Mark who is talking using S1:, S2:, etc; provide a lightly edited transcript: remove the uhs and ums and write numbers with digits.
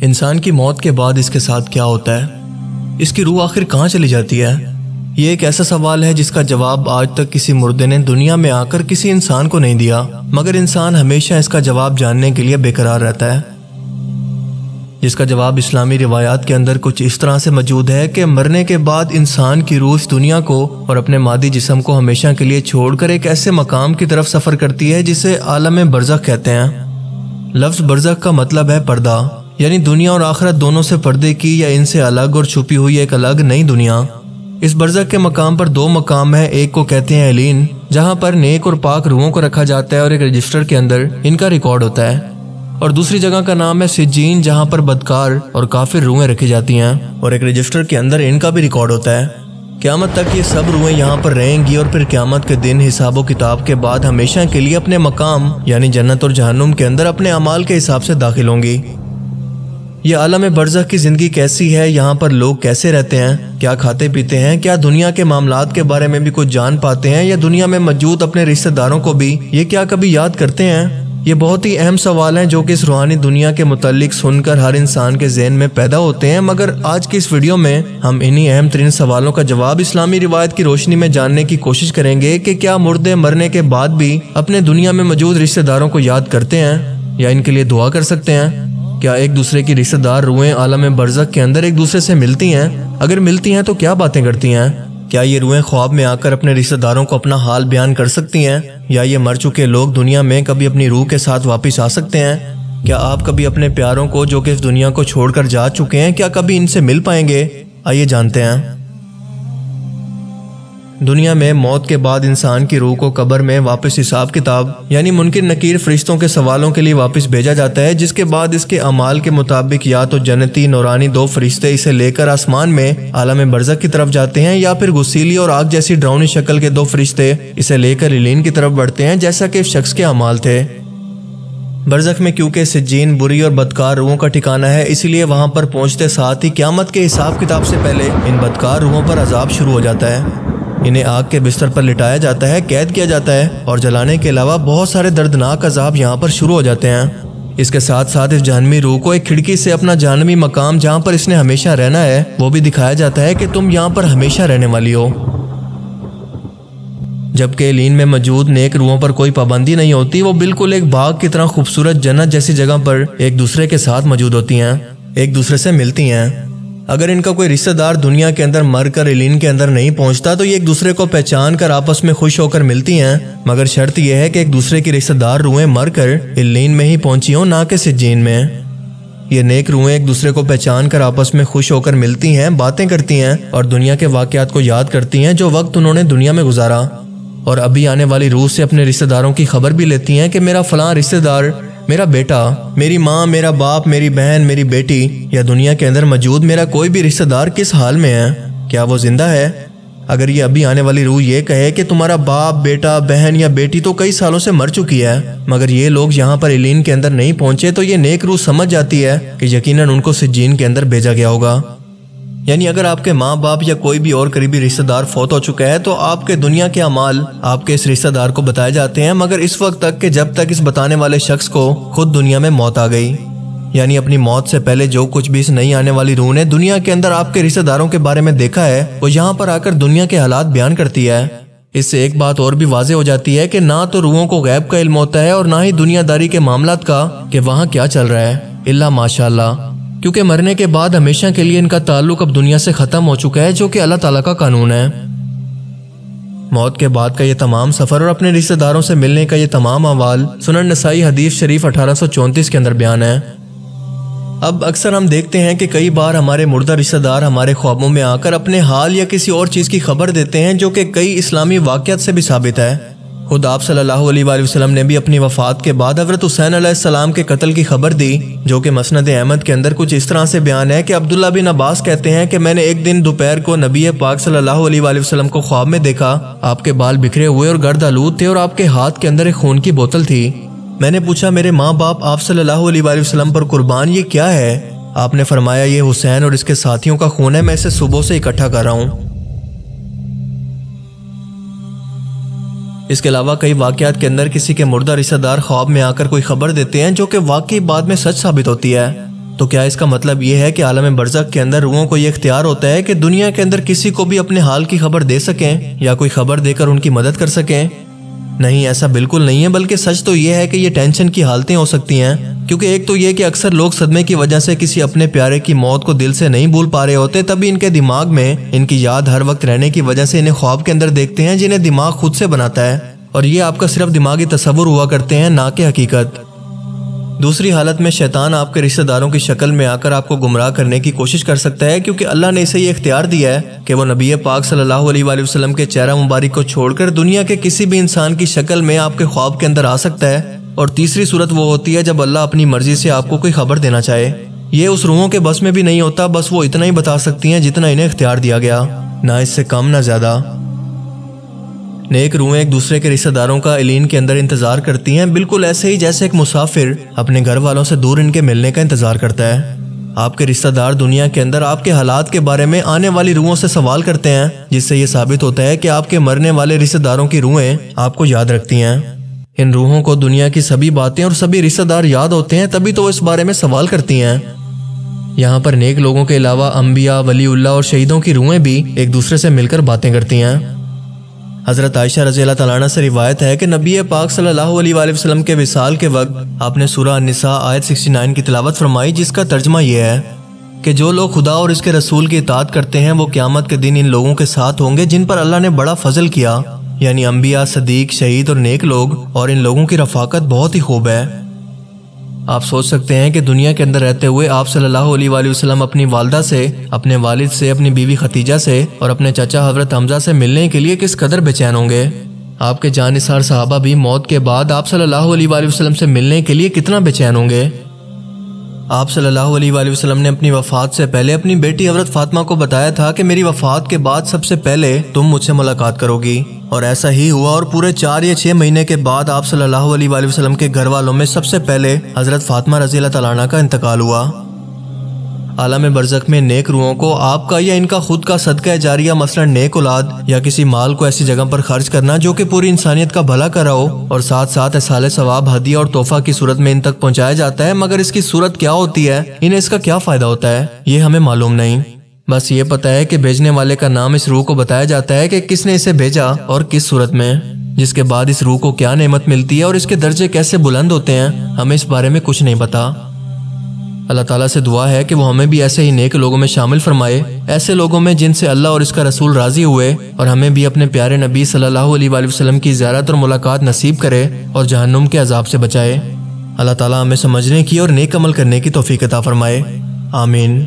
S1: انسان کی موت کے بعد اس کے ساتھ کیا ہوتا ہے؟ اس کی روح آخر کہاں چلی جاتی ہے؟ یہ ایک ایسا سوال ہے جس کا جواب آج تک کسی مردے نے دنیا میں آ کر کسی انسان کو نہیں دیا، مگر انسان ہمیشہ اس کا جواب جاننے کے لیے بے قرار رہتا ہے، جس کا جواب اسلامی روایات کے اندر کچھ اس طرح سے موجود ہے کہ مرنے کے بعد انسان کی روح اس دنیا کو اور اپنے مادی جسم کو ہمیشہ کے لیے چھوڑ کر ایک ایسے مقام کی طرف سفر کرتی ہے جسے عالم برزخ کہتے ہیں۔ لفظ برزخ کا مطلب ہے پردہ، یعنی دنیا اور آخرت دونوں سے پردے کی یا ان سے الگ اور چھپی ہوئی ایک الگ نئی دنیا۔ اس برزخ کے مقام پر دو مقام ہیں، ایک کو کہتے ہیں علین، جہاں پر نیک اور پاک روحوں کو رکھا جاتا ہے اور ایک رجسٹر کے اندر ان کا ریکارڈ ہوتا ہے، اور دوسری جگہ کا نام ہے سجین، جہاں پر بدکار اور کافر روحیں رکھی جاتی ہیں اور ایک رجسٹر کے اندر ان کا بھی ریکارڈ ہوتا ہے۔ قیامت تک یہ سب روحیں یہاں پر رہیں گی اور پھر قیامت کے دن حساب و کتاب کے بعد ہمیشہ کے لیے اپنے مقام یعنی جنت اور جہنم کے اندر اپنے اعمال کے حساب سے داخل ہوں گی۔ یہ عالم برزخ کی زندگی کیسی ہے؟ یہاں پر لوگ کیسے رہتے ہیں؟ کیا کھاتے پیتے ہیں؟ کیا دنیا کے معاملات کے بارے میں بھی کچھ جان پاتے ہیں یا دنیا میں موجود اپنے رشتہ داروں کو بھی یہ کیا کبھی یاد کرتے ہیں؟ یہ بہت ہی اہم سوال ہیں جو کہ اس روحانی دنیا کے متعلق سن کر ہر انسان کے ذہن میں پیدا ہوتے ہیں، مگر آج کی اس ویڈیو میں ہم انہی اہم ترین سوالوں کا جواب اسلامی روایت کی روشنی میں جاننے کی کوشش کریں گے کہ کیا مردے مرنے کے بعد بھی اپنے دنیا میں موجود رشتہ داروں کو یاد کرتے ہیں یا ان کے لیے دعا کر سکتے ہیں؟ کیا ایک دوسرے کی رشتہ دار روحیں عالم برزخ کے اندر ایک دوسرے سے ملتی ہیں؟ اگر ملتی ہیں تو کیا باتیں کرتی ہیں؟ کیا یہ روحیں خواب میں آ کر اپنے رشتہ داروں کو اپنا حال بیان کر سکتی ہیں؟ یا یہ مر چکے لوگ دنیا میں کبھی اپنی روح کے ساتھ واپس آ سکتے ہیں؟ کیا آپ کبھی اپنے پیاروں کو جو کہ اس دنیا کو چھوڑ کر جا چکے ہیں کیا کبھی ان سے مل پائیں گے؟ آئیے جانتے ہیں۔ دنیا میں موت کے بعد انسان کی روح کو قبر میں واپس حساب کتاب یعنی منکر نکیر فرشتوں کے سوالوں کے لیے واپس بھیجا جاتا ہے، جس کے بعد اس کے اعمال کے مطابق یا تو جنتی نورانی دو فرشتے اسے لے کر آسمان میں عالم برزخ کی طرف جاتے ہیں، یا پھر غسیلی اور آگ جیسی ڈراؤنی شکل کے دو فرشتے اسے لے کر علین کی طرف بڑھتے ہیں، جیسا کہ اس شخص کے اعمال تھے۔ برزخ میں کیونکہ سجین بری اور بدکار روحوں کا ٹھکانہ ہے، اسی لیے وہاں پر پہنچتے ساتھ ہی قیامت کے حساب کتاب سے پہلے ان بدکار روحوں پر عذاب شروع ہو جاتا ہے۔ انہیں آگ کے بستر پر لٹایا جاتا ہے، قید کیا جاتا ہے اور جلانے کے علاوہ بہت سارے دردناک عذاب یہاں پر شروع ہو جاتے ہیں۔ اس کے ساتھ ساتھ اس جہنمی روح کو ایک کھڑکی سے اپنا جہنمی مقام جہاں پر اس نے ہمیشہ رہنا ہے وہ بھی دکھایا جاتا ہے کہ تم یہاں پر ہمیشہ رہنے والی ہو، جبکہ علین میں موجود نیک روحوں پر کوئی پابندی نہیں ہوتی، وہ بالکل ایک باغ کی طرح خوبصورت جنت جیسی جگہ پر ایک دوسرے کے ساتھ موجود ہوتی ہیں، ایک دوسرے سے ملتی ہیں۔ اگر ان کا کوئی رشتہ دار دنیا کے اندر مر کر علین کے اندر نہیں پہنچتا تو یہ ایک دوسرے کو پہچان کر آپس میں خوش ہو کر ملتی ہیں، مگر شرط یہ ہے کہ ایک دوسرے کی رشتہ دار روحیں مر کر علین میں ہی پہنچی ہوں، نہ کہ سجین میں۔ یہ نیک روحیں ایک دوسرے کو پہچان کر آپس میں خوش ہو کر ملتی ہیں، باتیں کرتی ہیں اور دنیا کے واقعات کو یاد کرتی ہیں جو وقت انہوں نے دنیا میں گزارا، اور ابھی آنے والی روح سے اپنے رشتہ داروں کی خبر بھی لیتی ہیں کہ میرا فلاں رشتہ دار، میرا بیٹا، میری ماں، میرا باپ، میری بہن، میری بیٹی یا دنیا کے اندر موجود میرا کوئی بھی رشتہ دار کس حال میں ہے، کیا وہ زندہ ہے؟ اگر یہ ابھی آنے والی روح یہ کہے کہ تمہارا باپ، بیٹا، بہن یا بیٹی تو کئی سالوں سے مر چکی ہے، مگر یہ لوگ یہاں پر علین کے اندر نہیں پہنچے، تو یہ نیک روح سمجھ جاتی ہے کہ یقیناً ان کو سجین کے اندر بھیجا گیا ہوگا۔ یعنی اگر آپ کے ماں باپ یا کوئی بھی اور قریبی رشتہ دار فوت ہو چکا ہے تو آپ کے دنیا کے اعمال آپ کے اس رشتہ دار کو بتائے جاتے ہیں، مگر اس وقت تک کہ جب تک اس بتانے والے شخص کو خود دنیا میں موت آ گئی، یعنی اپنی موت سے پہلے جو کچھ بھی اس نئی آنے والی روح نے دنیا کے اندر آپ کے رشتہ داروں کے بارے میں دیکھا ہے وہ یہاں پر آ کر دنیا کے حالات بیان کرتی ہے۔ اس سے ایک بات اور بھی واضح ہو جاتی ہے کہ نہ تو روحوں کو غیب کا علم ہوتا ہے اور نہ ہی دنیا داری کے معاملات کا کہ وہاں کیا چل رہا ہے، الا ماشاءاللہ، کیونکہ مرنے کے بعد ہمیشہ کے لیے ان کا تعلق اب دنیا سے ختم ہو چکا ہے، جو کہ اللہ تعالیٰ کا قانون ہے۔ موت کے بعد کا یہ تمام سفر اور اپنے رشتہ داروں سے ملنے کا یہ تمام احوال سنن نسائی حدیث شریف 1834 کے اندر بیان ہے۔ اب اکثر ہم دیکھتے ہیں کہ کئی بار ہمارے مردہ رشتہ دار ہمارے خوابوں میں آ کر اپنے حال یا کسی اور چیز کی خبر دیتے ہیں، جو کہ کئی اسلامی واقعات سے بھی ثابت ہے۔ خود آپ صلی اللہ علیہ وآلہ وسلم نے بھی اپنی وفات کے بعد حضرت حسین علیہ السلام کے قتل کی خبر دی، جو کہ مسند احمد کے اندر کچھ اس طرح سے بیان ہے کہ عبداللہ بن عباس کہتے ہیں کہ میں نے ایک دن دوپہر کو نبی پاک صلی اللہ علیہ وآلہ وسلم کو خواب میں دیکھا، آپ کے بال بکھرے ہوئے اور گرد آلود تھے اور آپ کے ہاتھ کے اندر ایک خون کی بوتل تھی۔ میں نے پوچھا میرے ماں باپ آپ صلی اللہ علیہ وآلہ وسلم پر قربان یہ کیا ہے؟ آپ نے فرمایا یہ حسین اور اس کے ساتھیوں کا خون ہے، میں اسے صبح سے اکٹھا کر رہا ہوں۔ اس کے علاوہ کئی واقعات کے اندر کسی کے مردہ رشتہ دار خواب میں آ کر کوئی خبر دیتے ہیں جو کہ واقعی بعد میں سچ ثابت ہوتی ہے۔ تو کیا اس کا مطلب یہ ہے کہ عالم برزخ کے اندر روحوں کو یہ اختیار ہوتا ہے کہ دنیا کے اندر کسی کو بھی اپنے حال کی خبر دے سکیں یا کوئی خبر دے کر ان کی مدد کر سکیں؟ نہیں، ایسا بالکل نہیں ہے، بلکہ سچ تو یہ ہے کہ یہ ٹینشن کی حالتیں ہو سکتی ہیں، کیونکہ ایک تو یہ کہ اکثر لوگ صدمے کی وجہ سے کسی اپنے پیارے کی موت کو دل سے نہیں بھول پا رہے ہوتے، تبھی ان کے دماغ میں ان کی یاد ہر وقت رہنے کی وجہ سے انہیں خواب کے اندر دیکھتے ہیں جنہیں دماغ خود سے بناتا ہے، اور یہ آپ کا صرف دماغی تصور ہوا کرتے ہیں، نہ کہ حقیقت۔ دوسری حالت میں شیطان آپ کے رشتہ داروں کی شکل میں آ کر آپ کو گمراہ کرنے کی کوشش کر سکتا ہے، کیونکہ اللہ نے اسے یہ اختیار دیا ہے کہ وہ نبی پاک صلی اللہ علیہ وآلہ وسلم کے چہرہ مبارک کو چھوڑ کر دنیا کے کسی بھی انسان کی شکل میں آپ کے خواب کے اندر آ سکتا ہے۔ اور تیسری صورت وہ ہوتی ہے جب اللہ اپنی مرضی سے آپ کو کوئی خبر دینا چاہے۔ یہ اس روحوں کے بس میں بھی نہیں ہوتا، بس وہ اتنا ہی بتا سکتی ہیں جتنا انہیں اختیار دیا گیا، نہ اس سے کم نہ زیادہ۔ نیک روحیں ایک دوسرے کے رشتہ داروں کا علین کے اندر انتظار کرتی ہیں، بالکل ایسے ہی جیسے ایک مسافر اپنے گھر والوں سے دور ان کے ملنے کا انتظار کرتا ہے۔ آپ کے رشتہ دار دنیا کے اندر آپ کے حالات کے بارے میں آنے والی روحوں سے سوال کرتے ہیں، جس سے یہ ثابت ہوتا ہے کہ آپ کے مرنے والے رشتہ داروں کی روحیں آپ کو یاد رکھتی ہیں۔ ان روحوں کو دنیا کی سبھی باتیں اور سبھی رشتہ دار یاد ہوتے ہیں، تبھی تو وہ اس بارے میں سوال کرتی ہیں۔ یہاں پر نیک لوگوں کے علاوہ انبیاء، ولی اللہ اور شہیدوں کی روحیں بھی ایک دوسرے سے مل کر باتیں کرتی ہیں۔ حضرت عائشہ رضی اللہ تعالیٰ عنہ سے روایت ہے کہ نبی پاک صلی اللہ علیہ وآلہ وسلم کے وصال کے وقت آپ نے سورہ النساء آیت 69 کی تلاوت فرمائی، جس کا ترجمہ یہ ہے کہ جو لوگ خدا اور اس کے رسول کی اطاعت کرتے ہیں وہ قیامت کے دن ان لوگوں کے ساتھ ہوں گے جن پر اللہ نے بڑا فضل کیا، یعنی انبیاء، صدیق، شہید اور نیک لوگ، اور ان لوگوں کی رفاقت بہت ہی خوب ہے۔ آپ سوچ سکتے ہیں کہ دنیا کے اندر رہتے ہوئے آپ صلی اللہ علیہ وآلہ وسلم اپنی والدہ سے، اپنے والد سے، اپنی بیوی خدیجہ سے اور اپنے چچا حضرت حمزہ سے ملنے کے لیے کس قدر بے چین ہوں گے۔ آپ کے جانثار صحابہ بھی موت کے بعد آپ صلی اللہ علیہ وآلہ وسلم سے ملنے کے لیے کتنا بے چین ہوں گے۔ آپ صلی اللہ علیہ وآلہ وسلم نے اپنی وفات سے پہلے اپنی بیٹی حضرت فاطمہ کو بتایا تھا کہ میری وفات کے بعد سب سے پہلے تم مجھ سے ملاقات کرو گی، اور ایسا ہی ہوا، اور پورے 4 یا 6 مہینے کے بعد آپ صلی اللہ علیہ وآلہ وسلم کے گھر والوں میں سب سے پہلے حضرت فاطمہ رضی اللہ تعالیٰ عنہ کا انتقال ہوا۔ عالم برزخ میں نیک روحوں کو آپ کا یا ان کا خود کا صدقہ جاریہ، مثلا نیک اولاد یا کسی مال کو ایسی جگہ پر خرچ کرنا جو کہ پوری انسانیت کا بھلا کر رہا ہو، اور ساتھ ساتھ اصحال ثواب، ہدیہ اور تحفہ کی صورت میں ان تک پہنچایا جاتا ہے، مگر اس کی صورت کیا ہوتی ہے، انہیں اس کا کیا فائدہ ہوتا ہے، یہ ہمیں معلوم نہیں۔ بس یہ پتہ ہے کہ بھیجنے والے کا نام اس روح کو بتایا جاتا ہے کہ کس نے اسے بھیجا اور کس صورت میں، جس کے بعد اس روح کو کیا نعمت ملتی ہے اور اس کے درجے کیسے بلند ہوتے ہیں، ہمیں اس بارے میں کچھ نہیں پتا۔ اللہ تعالیٰ سے دعا ہے کہ وہ ہمیں بھی ایسے ہی نیک لوگوں میں شامل فرمائے، ایسے لوگوں میں جن سے اللہ اور اس کا رسول راضی ہوئے، اور ہمیں بھی اپنے پیارے نبی صلی اللہ علیہ وآلہ وسلم کی زیارت اور ملاقات نصیب کرے اور جہنم کے عذاب سے بچائے۔ اللہ تعالیٰ ہمیں سمجھنے کی اور نیک عمل کرنے کی توفیق عطا فرمائے، آمین۔